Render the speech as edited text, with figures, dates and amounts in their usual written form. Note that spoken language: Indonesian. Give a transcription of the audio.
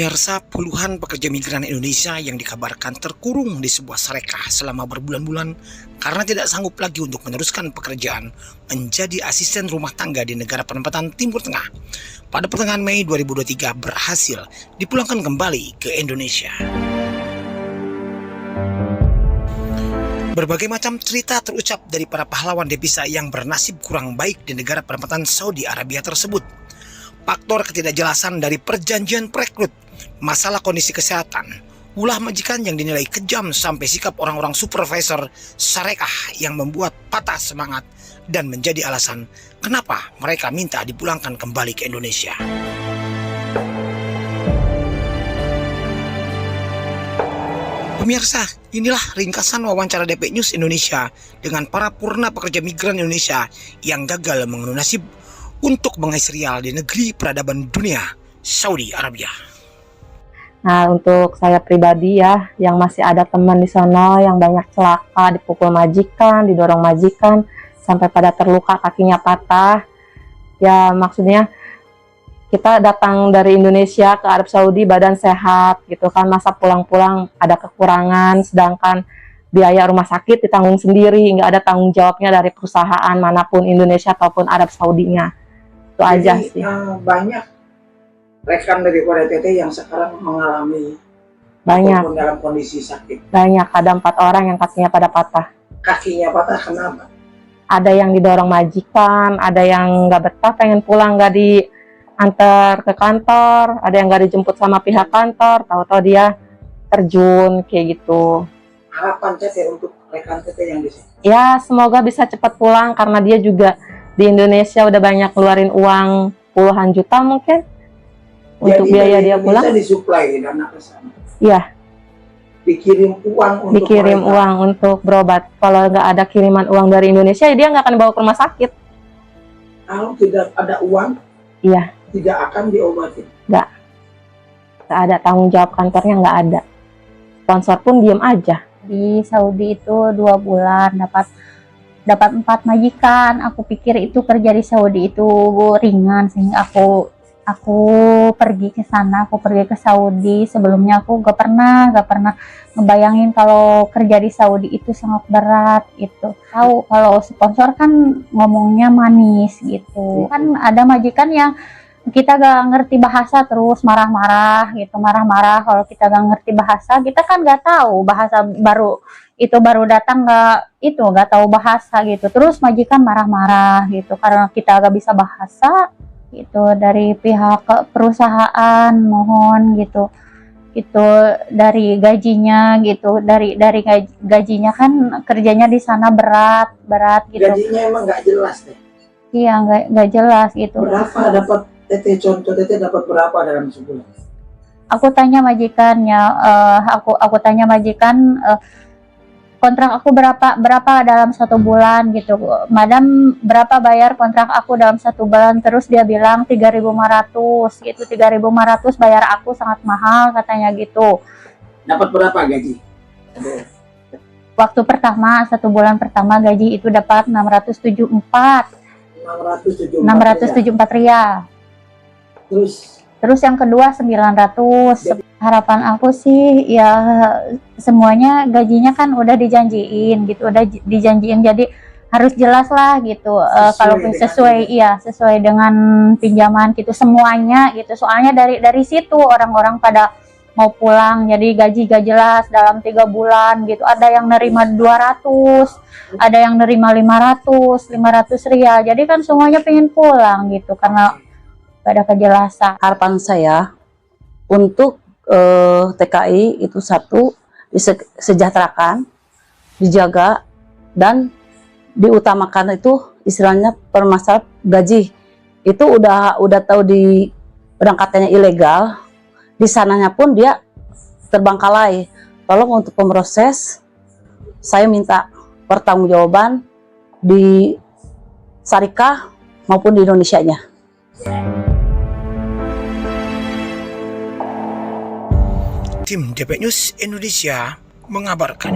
Pemirsa, puluhan pekerja migran Indonesia yang dikabarkan terkurung di sebuah sarekah selama berbulan-bulan karena tidak sanggup lagi untuk meneruskan pekerjaan menjadi asisten rumah tangga di negara penempatan Timur Tengah. Pada pertengahan Mei 2023 berhasil dipulangkan kembali ke Indonesia. Berbagai macam cerita terucap dari para pahlawan devisa yang bernasib kurang baik di negara penempatan Saudi Arabia tersebut. Faktor ketidakjelasan dari perjanjian perekrut, masalah kondisi kesehatan, ulah majikan yang dinilai kejam sampai sikap orang-orang supervisor sarekah yang membuat patah semangat dan menjadi alasan kenapa mereka minta dipulangkan kembali ke Indonesia. Pemirsa, inilah ringkasan wawancara DP News Indonesia dengan para purna pekerja migran Indonesia yang gagal mengenuh nasib untuk mengais serial di negeri peradaban dunia, Saudi Arabia. Nah, untuk saya pribadi ya, yang masih ada teman di sana yang banyak celaka, dipukul majikan, didorong majikan, sampai pada terluka kakinya patah. Ya, maksudnya kita datang dari Indonesia ke Arab Saudi badan sehat gitu kan, masa pulang-pulang ada kekurangan, sedangkan biaya rumah sakit ditanggung sendiri, nggak ada tanggung jawabnya dari perusahaan manapun Indonesia ataupun Arab Saudinya. Itu aja sih. Banyak rekan dari TT yang sekarang mengalami Banyak dalam kondisi sakit. Banyak, ada 4 orang yang kakinya pada patah. Kakinya patah kenapa? Ada yang didorong majikan, ada yang nggak betah pengen pulang, nggak diantar ke kantor, ada yang nggak dijemput sama pihak kantor, tahu-tahu dia terjun kayak gitu. Harapan TT untuk rekan TT yang di sini? Ya, semoga bisa cepat pulang karena dia juga di Indonesia udah banyak keluarin uang puluhan juta mungkin untuk jadi biaya dia pulang. Jadi disuplai dana ke sana? Iya. Dikirim uang untuk uang untuk berobat. Kalau nggak ada kiriman uang dari Indonesia, dia nggak akan bawa ke rumah sakit. Kalau tidak ada uang, iya, tidak akan diobati. Nggak ada tanggung jawab kantornya, nggak ada. Sponsor pun diem aja. Di Saudi itu 2 bulan dapat 4 majikan. Aku pikir itu kerja di Saudi itu ringan, sehingga aku pergi ke sana, aku pergi ke Saudi. Sebelumnya aku gak pernah ngebayangin kalau kerja di Saudi itu sangat berat gitu. Tahu kalau sponsor kan ngomongnya manis gitu. Kan ada majikan yang kita gak ngerti bahasa terus marah-marah gitu, marah-marah. Kalau kita gak ngerti bahasa, kita kan gak tahu bahasa baru datang, gak tahu bahasa gitu. Terus majikan marah-marah gitu karena kita gak bisa bahasa gitu. Dari pihak perusahaan mohon gitu dari gajinya gitu, dari gajinya kan kerjanya di sana berat gitu. Gajinya emang nggak jelas deh. Iya, nggak jelas gitu. Berapa dapat TT, contoh TT dapat berapa dalam sebulan? Aku tanya majikannya, aku tanya majikan, kontrak aku berapa dalam 1 bulan gitu. Madam, berapa bayar kontrak aku dalam 1 bulan? Terus dia bilang 3.500 gitu. 3.500 bayar aku sangat mahal katanya gitu. Dapat berapa gaji? Waktu pertama, 1 bulan pertama gaji itu dapat 674 rial. Terus yang kedua 900. Harapan aku sih ya semuanya gajinya kan udah dijanjiin gitu, jadi harus jelas lah gitu. Kalau sesuai dengan pinjaman gitu semuanya gitu. Soalnya dari situ orang-orang pada mau pulang, jadi gaji gak jelas dalam 3 bulan gitu. Ada yang nerima 200, ada yang nerima 500 rial. Jadi kan semuanya pengen pulang gitu karena gak ada kejelasan. Harapan saya untuk TKI itu satu, disejahterakan, dijaga, dan diutamakan itu istilahnya permasalahan gaji. Itu udah tahu di berangkatannya ilegal, di sananya pun dia terbengkalai. Tolong untuk pemroses, saya minta pertanggungjawaban di Syarikat maupun di Indonesianya. Tim DP News Indonesia mengabarkan.